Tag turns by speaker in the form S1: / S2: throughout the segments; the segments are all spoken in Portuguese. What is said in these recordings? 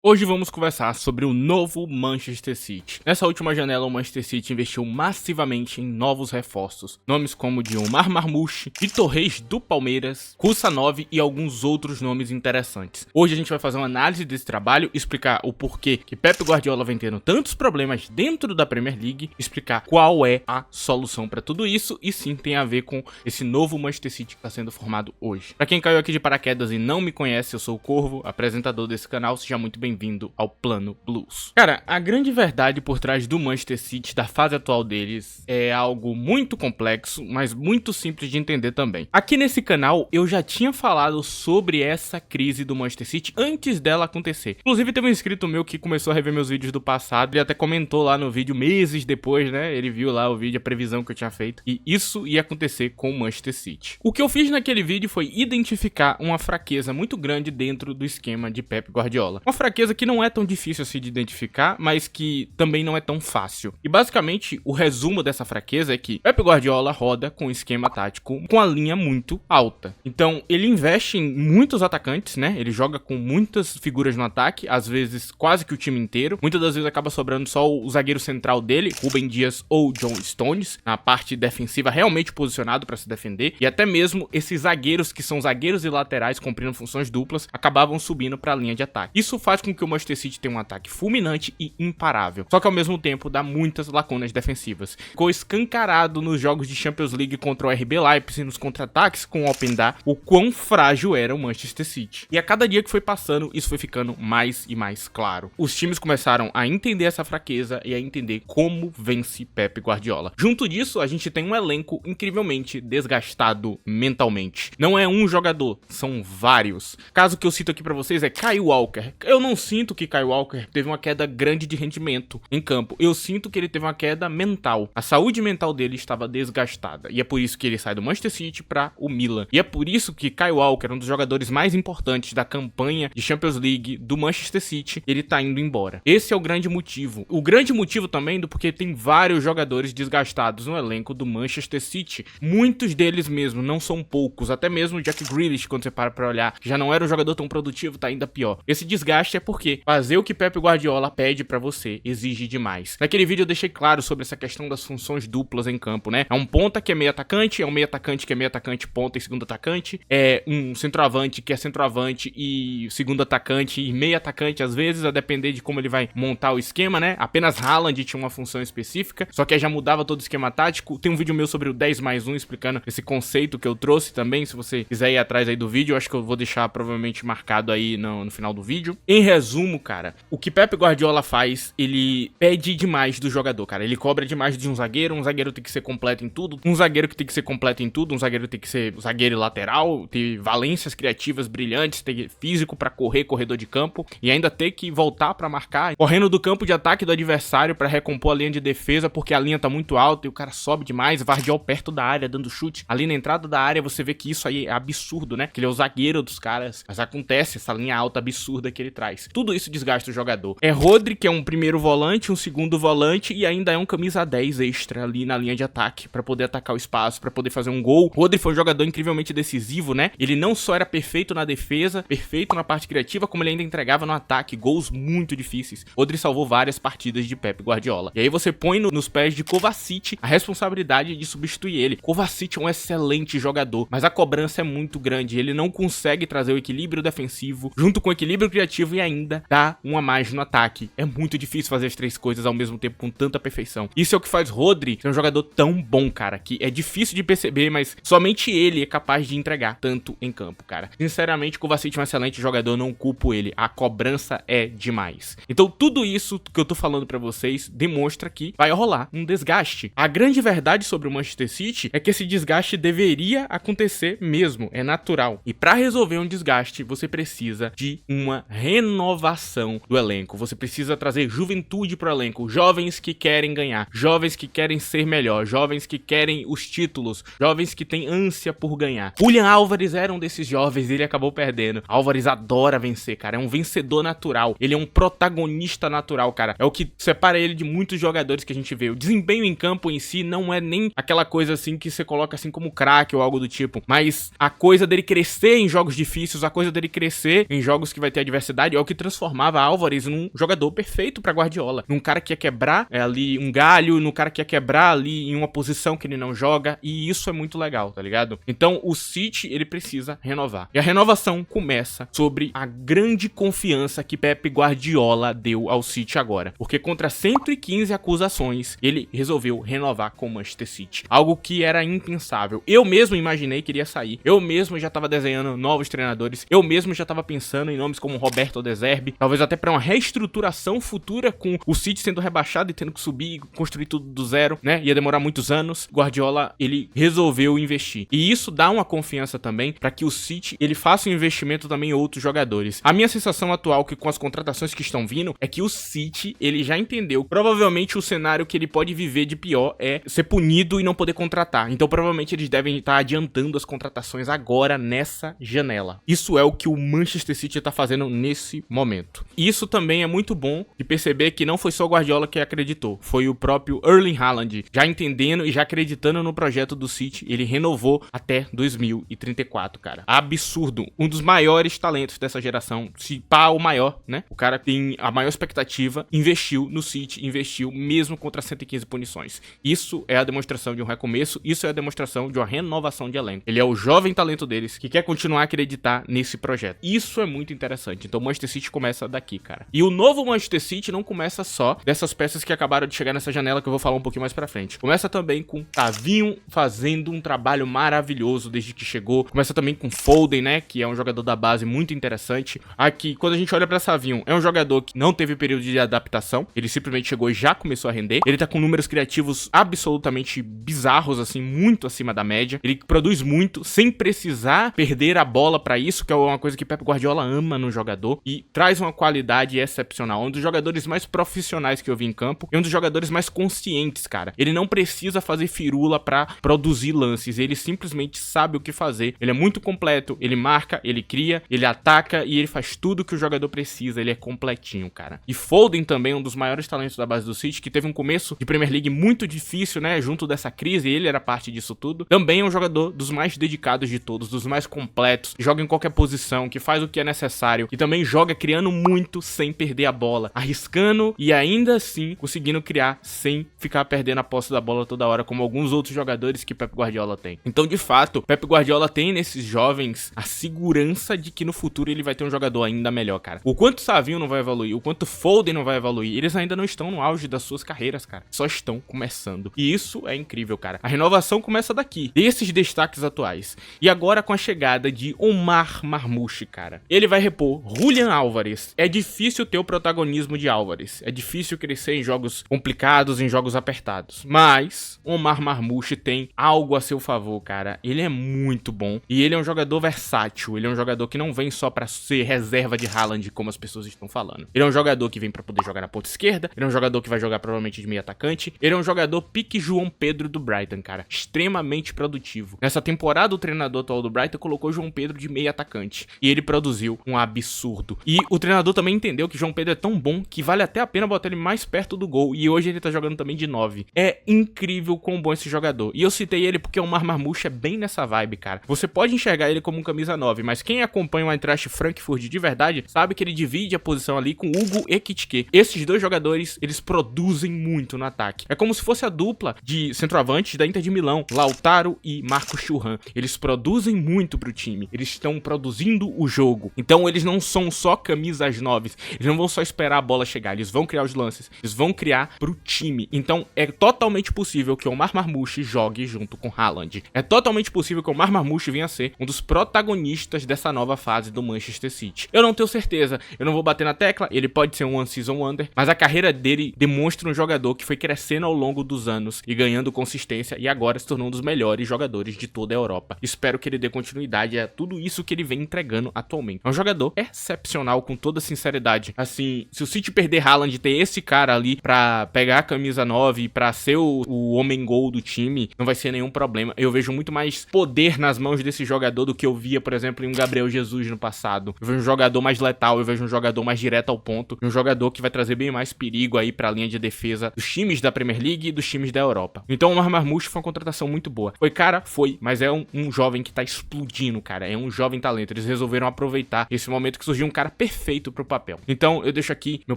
S1: Hoje vamos conversar sobre o novo Manchester City. Nessa última janela, o Manchester City investiu massivamente em novos reforços. Nomes como Omar Marmoush, Vitor Reis do Palmeiras, Kusanov e alguns outros nomes interessantes. Hoje a gente vai fazer uma análise desse trabalho, explicar o porquê que Pep Guardiola vem tendo tantos problemas dentro da Premier League, explicar qual é a solução para tudo isso e sim tem a ver com esse novo Manchester City que está sendo formado hoje. Para quem caiu aqui de paraquedas e não me conhece, eu sou o Corvo, apresentador desse canal, seja muito bem-vindo ao Plano Blues. Cara, a grande verdade por trás do Manchester City, da fase atual deles, é algo muito complexo, mas muito simples de entender também. Aqui nesse canal, eu já tinha falado sobre essa crise do Manchester City antes dela acontecer. Inclusive, teve um inscrito meu que começou a rever meus vídeos do passado e até comentou lá no vídeo meses depois, né? Ele viu lá o vídeo, a previsão que eu tinha feito, e isso ia acontecer com o Manchester City. O que eu fiz naquele vídeo foi identificar uma fraqueza muito grande dentro do esquema de Pep Guardiola. Uma fraqueza que não é tão difícil assim de identificar, mas que também não é tão fácil. E basicamente, o resumo dessa fraqueza é que Pep Guardiola roda com um esquema tático com a linha muito alta. Então, ele investe em muitos atacantes, né? Ele joga com muitas figuras no ataque, às vezes quase que o time inteiro. Muitas das vezes acaba sobrando só o zagueiro central dele, Ruben Dias ou John Stones, na parte defensiva realmente posicionado para se defender. E até mesmo esses zagueiros, que são zagueiros e laterais cumprindo funções duplas, acabavam subindo para a linha de ataque. Isso faz com que o Manchester City tenha um ataque fulminante e imparável, só que ao mesmo tempo dá muitas lacunas defensivas. Ficou escancarado nos jogos de Champions League contra o RB Leipzig, nos contra-ataques com o Openda, o quão frágil era o Manchester City. E a cada dia que foi passando, isso foi ficando mais e mais claro. Os times começaram a entender essa fraqueza e a entender como vence Pep Guardiola. Junto disso, a gente tem um elenco incrivelmente desgastado mentalmente. Não é um jogador, são vários. Caso que eu cito aqui pra vocês é Kyle Walker. Eu não sinto que Kyle Walker teve uma queda grande de rendimento em campo. Eu sinto que ele teve uma queda mental. A saúde mental dele estava desgastada. E é por isso que ele sai do Manchester City para o Milan. E é por isso que Kyle Walker, um dos jogadores mais importantes da campanha de Champions League do Manchester City, ele tá indo embora. Esse é o grande motivo. O grande motivo também do porque tem vários jogadores desgastados no elenco do Manchester City. Muitos deles mesmo, não são poucos. Até mesmo o Jack Grealish, quando você para pra olhar, já não era um jogador tão produtivo, tá ainda pior. Esse desgaste é porque fazer o que Pep Guardiola pede pra você exige demais. Naquele vídeo eu deixei claro sobre essa questão das funções duplas em campo, né? É um ponta que é meio atacante, é um meio atacante que é meio atacante, ponta e segundo atacante, é um centroavante que é centroavante e segundo atacante e meio atacante às vezes, a depender de como ele vai montar o esquema, né? Apenas Haaland tinha uma função específica, só que aí já mudava todo o esquema tático. Tem um vídeo meu sobre o 10+1 explicando esse conceito que eu trouxe também, se você quiser ir atrás aí do vídeo, eu acho que eu vou deixar provavelmente marcado aí no final do vídeo. Em resumo, cara, o que Pep Guardiola faz, ele pede demais do jogador, cara. Ele cobra demais de um zagueiro tem que ser completo em tudo, um zagueiro que tem que ser completo em tudo, um zagueiro tem que ser zagueiro lateral, ter valências criativas brilhantes, ter físico pra correr, corredor de campo, e ainda ter que voltar pra marcar, correndo do campo de ataque do adversário pra recompor a linha de defesa, porque a linha tá muito alta e o cara sobe demais, Vardiol perto da área, dando chute. Ali na entrada da área você vê que isso aí é absurdo, né? Que ele é o zagueiro dos caras, mas acontece essa linha alta absurda que ele traz. Tudo isso desgasta o jogador. É Rodri, que é um primeiro volante, um segundo volante e ainda é um camisa 10 extra ali na linha de ataque pra poder atacar o espaço, pra poder fazer um gol. Rodri foi um jogador incrivelmente decisivo, né? Ele não só era perfeito na defesa, perfeito na parte criativa, como ele ainda entregava no ataque, gols muito difíceis. Rodri salvou várias partidas de Pep Guardiola. E aí você põe nos pés de Kovacic a responsabilidade de substituir ele. Kovacic é um excelente jogador, mas a cobrança é muito grande. Ele não consegue trazer o equilíbrio defensivo junto com o equilíbrio criativo e ainda dá um a mais no ataque. É muito difícil fazer as três coisas ao mesmo tempo com tanta perfeição. Isso é o que faz Rodri ser um jogador tão bom, cara, que é difícil de perceber, mas somente ele é capaz de entregar tanto em campo, cara. Sinceramente, Kovacic é um excelente jogador, não culpo ele. A cobrança é demais. Então, tudo isso que eu tô falando pra vocês demonstra que vai rolar um desgaste. A grande verdade sobre o Manchester City é que esse desgaste deveria acontecer mesmo, é natural. E pra resolver um desgaste, você precisa de uma renovação do elenco. Você precisa trazer juventude pro elenco, jovens que querem ganhar, jovens que querem ser melhor, jovens que querem os títulos, jovens que têm ânsia por ganhar. Julian Álvares era um desses jovens, ele acabou perdendo. Álvares adora vencer, cara, é um vencedor natural, ele é um protagonista natural, cara. É o que separa ele de muitos jogadores que a gente vê. O desempenho em campo em si não é nem aquela coisa assim que você coloca assim como craque ou algo do tipo, mas a coisa dele crescer em jogos difíceis, a coisa dele crescer em jogos que vai ter adversidade, é o que transformava Álvares num jogador perfeito pra Guardiola, num cara que ia quebrar ali um galho, num cara que ia quebrar ali em uma posição que ele não joga, e isso é muito legal, tá ligado? Então o City, ele precisa renovar. E a renovação começa sobre a grande confiança que Pep Guardiola deu ao City agora, porque contra 115 acusações, ele resolveu renovar com o Manchester City, algo que era impensável. Eu mesmo imaginei que iria sair, eu mesmo já tava desenhando novos treinadores, eu mesmo já tava pensando em nomes como Roberto De Zerbi, talvez até pra uma reestruturação futura com o City sendo rebaixado e tendo que subir e construir tudo do zero, né? Ia demorar muitos anos. Guardiola, ele resolveu investir. E isso dá uma confiança também para que o City, ele faça um investimento também em outros jogadores. A minha sensação atual que com as contratações que estão vindo é que o City, ele já entendeu. Provavelmente o cenário que ele pode viver de pior é ser punido e não poder contratar. Então provavelmente eles devem estar adiantando as contratações agora nessa janela. Isso é o que o Manchester City tá fazendo nesse momento. E isso também é muito bom de perceber que não foi só o Guardiola que acreditou, foi o próprio Erling Haaland, já entendendo e já acreditando no projeto do City, ele renovou até 2034, cara. Absurdo. Um dos maiores talentos dessa geração, se pá o maior, né? O cara tem a maior expectativa, investiu no City, investiu mesmo contra 115 punições. Isso é a demonstração de um recomeço, isso é a demonstração de uma renovação de elenco. Ele é o jovem talento deles que quer continuar a acreditar nesse projeto. Isso é muito interessante. Então o Manchester City começa daqui, cara. E o novo Manchester City não começa só dessas peças que acabaram de chegar nessa janela que eu vou falar um pouquinho mais pra frente. Começa também com Tavinho fazendo um trabalho maravilhoso desde que chegou. Começa também com Foden, né, que é um jogador da base muito interessante. Aqui, quando a gente olha pra Tavinho, é um jogador que não teve período de adaptação. Ele simplesmente chegou e já começou a render. Ele tá com números criativos absolutamente bizarros, assim, muito acima da média. Ele produz muito, sem precisar perder a bola pra isso, que é uma coisa que Pep Guardiola ama no jogador. E traz uma qualidade excepcional. Um dos jogadores mais profissionais que eu vi em campo. E um dos jogadores mais conscientes, cara. Ele não precisa fazer firula pra produzir lances. Ele simplesmente sabe o que fazer. Ele é muito completo. Ele marca, ele cria, ele ataca e ele faz tudo que o jogador precisa. Ele é completinho, cara. E Foden também, um dos maiores talentos da base do City, que teve um começo de Premier League muito difícil, né? Junto dessa crise, ele era parte disso tudo. Também é um jogador dos mais dedicados de todos, dos mais completos. Joga em qualquer posição, que faz o que é necessário. E também joga criando muito sem perder a bola. Arriscando e ainda assim conseguindo criar sem ficar perdendo a posse da bola toda hora, como alguns outros jogadores que Pep Guardiola tem. Então, de fato, Pep Guardiola tem nesses jovens a segurança de que no futuro ele vai ter um jogador ainda melhor, cara. O quanto Savinho não vai evoluir, o quanto Foden não vai evoluir, eles ainda não estão no auge das suas carreiras, cara. Só estão começando. E isso é incrível, cara. A renovação começa daqui, desses destaques atuais. E agora com a chegada de Omar Marmoush, cara. Ele vai repor Julian Álvares. É difícil ter o protagonismo de Álvares. É difícil crescer em jogos complicados, em jogos apertados. Mas Omar Marmoush tem algo a seu favor, cara. Ele é muito bom. E ele é um jogador versátil. Ele é um jogador que não vem só pra ser reserva de Haaland, como as pessoas estão falando. Ele é um jogador que vem pra poder jogar na ponta esquerda. Ele é um jogador que vai jogar provavelmente de meio atacante. Ele é um jogador pique João Pedro do Brighton, cara. Extremamente produtivo. Nessa temporada, o treinador atual do Brighton colocou João Pedro de meio atacante. E ele produziu um absurdo. E o treinador também entendeu que João Pedro é tão bom que vale até a pena botar ele mais perto do gol. E hoje ele tá jogando também de 9. É incrível quão bom esse jogador. E eu citei ele porque o Omar Marmoush é bem nessa vibe, cara. Você pode enxergar ele como um camisa 9, mas quem acompanha o Eintracht Frankfurt de verdade sabe que ele divide a posição ali com Hugo Ekitike. Esses dois jogadores, eles produzem muito no ataque. É como se fosse a dupla de centroavantes da Inter de Milão, Lautaro e Marcos Thuram. Eles produzem muito pro time. Eles estão produzindo o jogo. Então eles não são só camisas 9. Eles não vão só esperar a bola chegar. Eles vão criar os lances. Eles vão criar pro time. Então é totalmente possível que o Omar Marmoush jogue junto com Haaland. É totalmente possível que o Omar Marmoush venha a ser um dos protagonistas dessa nova fase do Manchester City. Eu não tenho certeza. Eu não vou bater na tecla. Ele pode ser um one season wonder, mas a carreira dele demonstra um jogador que foi crescendo ao longo dos anos e ganhando consistência e agora se tornou um dos melhores jogadores de toda a Europa. Espero que ele dê continuidade a tudo isso que ele vem entregando atualmente. É um jogador excepcional, com toda sinceridade. Assim, se o City perder Haaland, ter esse cara ali pra pegar a camisa 9 e pra ser o homem-gol do time, não vai ser nenhum problema. Eu vejo muito mais poder nas mãos desse jogador do que eu via, por exemplo, em um Gabriel Jesus no passado. Eu vejo um jogador mais letal, eu vejo um jogador mais direto ao ponto, um jogador que vai trazer bem mais perigo aí pra linha de defesa dos times da Premier League e dos times da Europa. Então o Omar Marmoush foi uma contratação muito boa. Foi, cara? Foi, mas é um jovem que tá explodindo, cara. É um jovem talento. Eles resolveram aproveitar esse momento que surgiu um cara perfeito perfeito pro papel. Então eu deixo aqui meu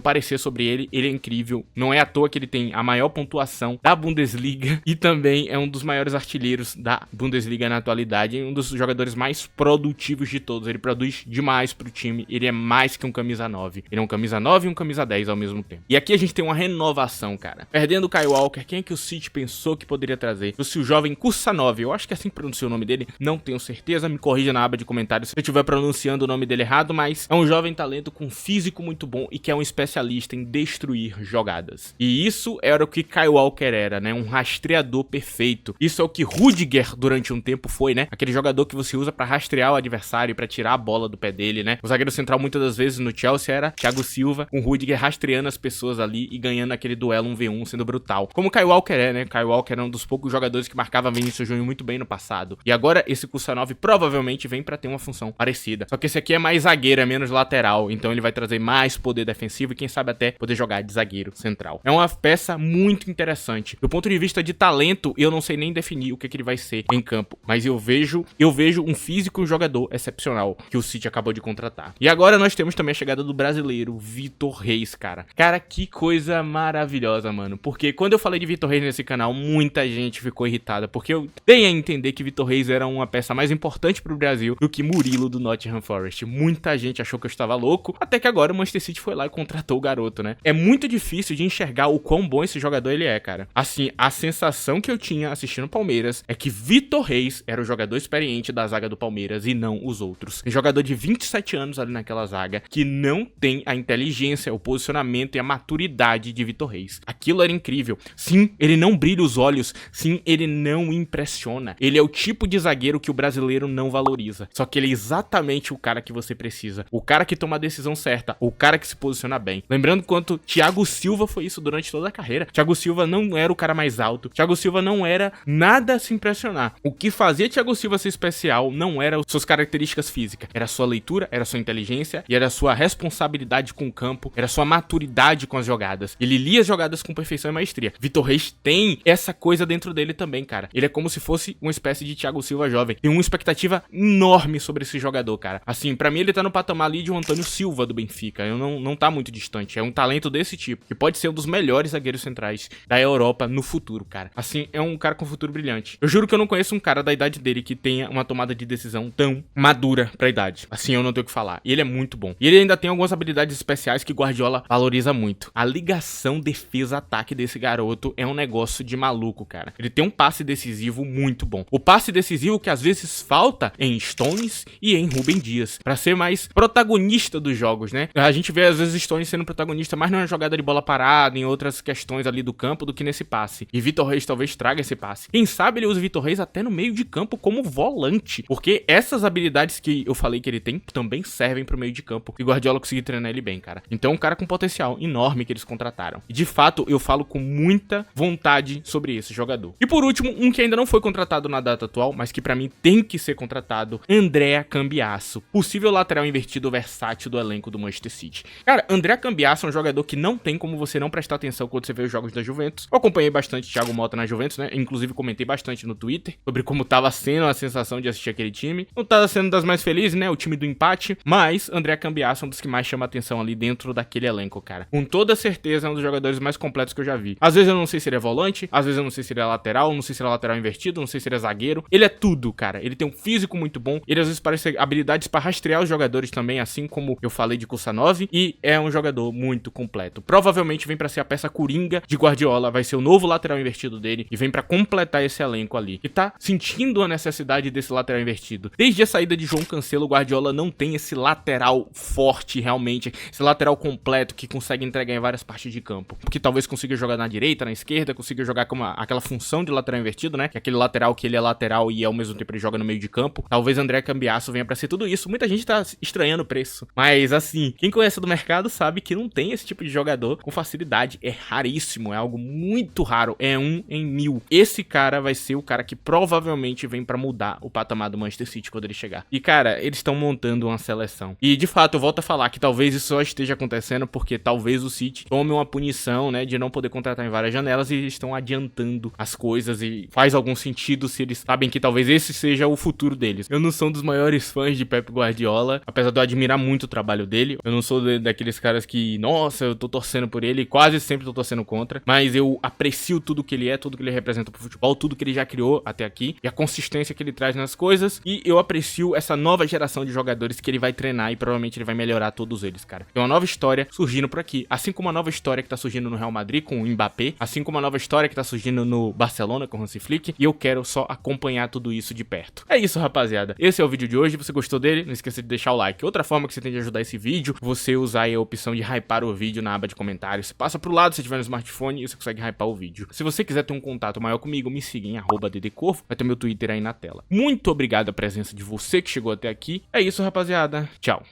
S1: parecer sobre ele. Ele é incrível, não é à toa que ele tem a maior pontuação da Bundesliga e também é um dos maiores artilheiros da Bundesliga na atualidade, um dos jogadores mais produtivos de todos. Ele produz demais pro time, ele é mais que um camisa 9. Ele é um camisa 9 e um camisa 10 ao mesmo tempo. E aqui a gente tem uma renovação, cara. Perdendo o Kyle Walker, quem é que o City pensou que poderia trazer? Trouxe o jovem Kusanov, eu acho que é assim que pronuncia o nome dele, não tenho certeza, me corrija na aba de comentários se eu estiver pronunciando o nome dele errado, mas é um jovem talento com físico muito bom e que é um especialista em destruir jogadas. E isso era o que Kyle Walker era, né? Um rastreador perfeito. Isso é o que Rudiger durante um tempo foi, né? Aquele jogador que você usa pra rastrear o adversário e pra tirar a bola do pé dele, né? O zagueiro central muitas das vezes no Chelsea era Thiago Silva, com Rudiger rastreando as pessoas ali e ganhando aquele duelo 1v1 sendo brutal. Como o Kyle Walker é, né? Kyle Walker era um dos poucos jogadores que marcava Vinícius Júnior muito bem no passado. E agora esse Kusanov provavelmente vem pra ter uma função parecida. Só que esse aqui é mais zagueiro, é menos lateral, então ele vai trazer mais poder defensivo e quem sabe até poder jogar de zagueiro central. É uma peça muito interessante. Do ponto de vista de talento, eu não sei nem definir o que ele vai ser em campo, mas eu vejo um físico e um jogador excepcional que o City acabou de contratar. E agora nós temos também a chegada do brasileiro Vitor Reis, cara. Cara, que coisa maravilhosa, mano. Porque quando eu falei de Vitor Reis nesse canal, muita gente ficou irritada, porque eu dei a entender que Vitor Reis era uma peça mais importante pro Brasil do que Murilo do Nottingham Forest. Muita gente achou que eu estava louco, até que agora o Manchester City foi lá e contratou o garoto, né? É muito difícil de enxergar o quão bom esse jogador ele é, cara. Assim, a sensação que eu tinha assistindo o Palmeiras é que Vitor Reis era o jogador experiente da zaga do Palmeiras e não os outros. Um jogador de 27 anos ali naquela zaga que não tem a inteligência, o posicionamento e a maturidade de Vitor Reis. Aquilo era incrível. Sim, ele não brilha os olhos. Sim, ele não impressiona. Ele é o tipo de zagueiro que o brasileiro não valoriza. Só que ele é exatamente o cara que você precisa. O cara que toma a decisão certa. O cara que se posiciona bem. Lembrando quanto Thiago Silva foi isso durante toda a carreira. Thiago Silva não era o cara mais alto. Thiago Silva não era nada a se impressionar. O que fazia Thiago Silva ser especial não era as suas características físicas. Era a sua leitura, era a sua inteligência e era a sua responsabilidade com o campo. Era a sua maturidade com as jogadas. Ele lia as jogadas com perfeição e maestria. Vitor Reis tem essa coisa dentro dele também, cara. Ele é como se fosse uma espécie de Thiago Silva jovem. Tem uma expectativa enorme sobre esse jogador, cara. Assim, pra mim ele tá no patamar ali de um Antônio Silva do Benfica. Eu não tá muito distante. É um talento desse tipo, que pode ser um dos melhores zagueiros centrais da Europa no futuro, cara. Assim, é um cara com futuro brilhante. Eu juro que eu não conheço um cara da idade dele que tenha uma tomada de decisão tão madura pra idade. Assim, eu não tenho o que falar. E ele é muito bom. E ele ainda tem algumas habilidades especiais que Guardiola valoriza muito. A ligação defesa-ataque desse garoto é um negócio de maluco, cara. Ele tem um passe decisivo muito bom. O passe decisivo que às vezes falta em Stones e em Rúben Dias, pra ser mais protagonista dos jogos, né? A gente vê às vezes Stones sendo protagonista mais numa jogada de bola parada, em outras questões ali do campo, do que nesse passe. E Vitor Reis talvez traga esse passe. Quem sabe ele usa Vitor Reis até no meio de campo como volante, porque essas habilidades que eu falei que ele tem também servem pro meio de campo. E Guardiola conseguiu treinar ele bem, cara. Então é um cara com potencial enorme que eles contrataram. E de fato, eu falo com muita vontade sobre esse jogador. E por último, um que ainda não foi contratado na data atual, mas que pra mim tem que ser contratado, Andrea Cambiasso, possível lateral invertido versátil do elenco do Manchester City. Cara, Andrea Cambiasso é um jogador que não tem como você não prestar atenção quando você vê os jogos da Juventus. Eu acompanhei bastante Thiago Motta na Juventus, né? Inclusive comentei bastante no Twitter sobre como tava sendo a sensação de assistir aquele time. Não tava sendo das mais felizes, né? O time do empate, mas Andrea Cambiasso é um dos que mais chama atenção ali dentro daquele elenco, cara. Com toda certeza é um dos jogadores mais completos que eu já vi. Às vezes eu não sei se ele é volante, às vezes eu não sei se ele é lateral, não sei se ele é lateral invertido, não sei se ele é zagueiro. Ele é tudo, cara. Ele tem um físico muito bom. Ele às vezes parece ter habilidades pra rastrear os jogadores também, assim como eu falei de Kusanov. E é um jogador muito completo. Provavelmente vem pra ser a peça coringa de Guardiola, vai ser o novo lateral invertido dele e vem pra completar esse elenco ali. E tá sentindo a necessidade desse lateral invertido. Desde a saída de João Cancelo, Guardiola não tem esse lateral forte realmente, esse lateral completo que consegue entregar em várias partes de campo. Que talvez consiga jogar na direita, na esquerda, consiga jogar com aquela função de lateral invertido, né? Que é aquele lateral que ele é lateral e ao mesmo tempo ele joga no meio de campo. Talvez André Cambiasso venha pra ser tudo isso. Muita gente tá estranhando o preço. Mas assim, quem conhece do mercado sabe que não tem esse tipo de jogador com facilidade. É raríssimo, é algo muito raro. É 1 em 1000. Esse cara vai ser o cara que provavelmente vem pra mudar o patamar do Manchester City quando ele chegar. E cara, eles estão montando uma seleção. E de fato, eu volto a falar que talvez isso só esteja acontecendo porque talvez o City tome uma punição, né, de não poder contratar em várias janelas e estão adiantando as coisas e faz algum sentido se eles sabem que talvez esse seja o futuro deles. Eu não sou um dos maiores fãs de Pep Guardiola, apesar de eu admirar muito muito o trabalho dele. Eu não sou daqueles caras que, nossa, eu tô torcendo por ele, quase sempre tô torcendo contra, mas eu aprecio tudo que ele é, tudo que ele representa pro futebol, tudo que ele já criou até aqui, e a consistência que ele traz nas coisas, e eu aprecio essa nova geração de jogadores que ele vai treinar e provavelmente ele vai melhorar todos eles, cara. Tem uma nova história surgindo por aqui, assim como uma nova história que tá surgindo no Real Madrid com o Mbappé, assim como uma nova história que tá surgindo no Barcelona com o Hansi Flick, e eu quero só acompanhar tudo isso de perto. É isso, rapaziada. Esse é o vídeo de hoje. Se você gostou dele, não esqueça de deixar o like. Outra forma que você tem de ajudar esse vídeo, você usar aí a opção de hypar o vídeo na aba de comentários. Você passa pro lado se tiver no smartphone e você consegue hypar o vídeo. Se você quiser ter um contato maior comigo, me siga em @ddcorvo. Vai ter meu Twitter aí na tela. Muito obrigado a presença de você que chegou até aqui. É isso, rapaziada. Tchau.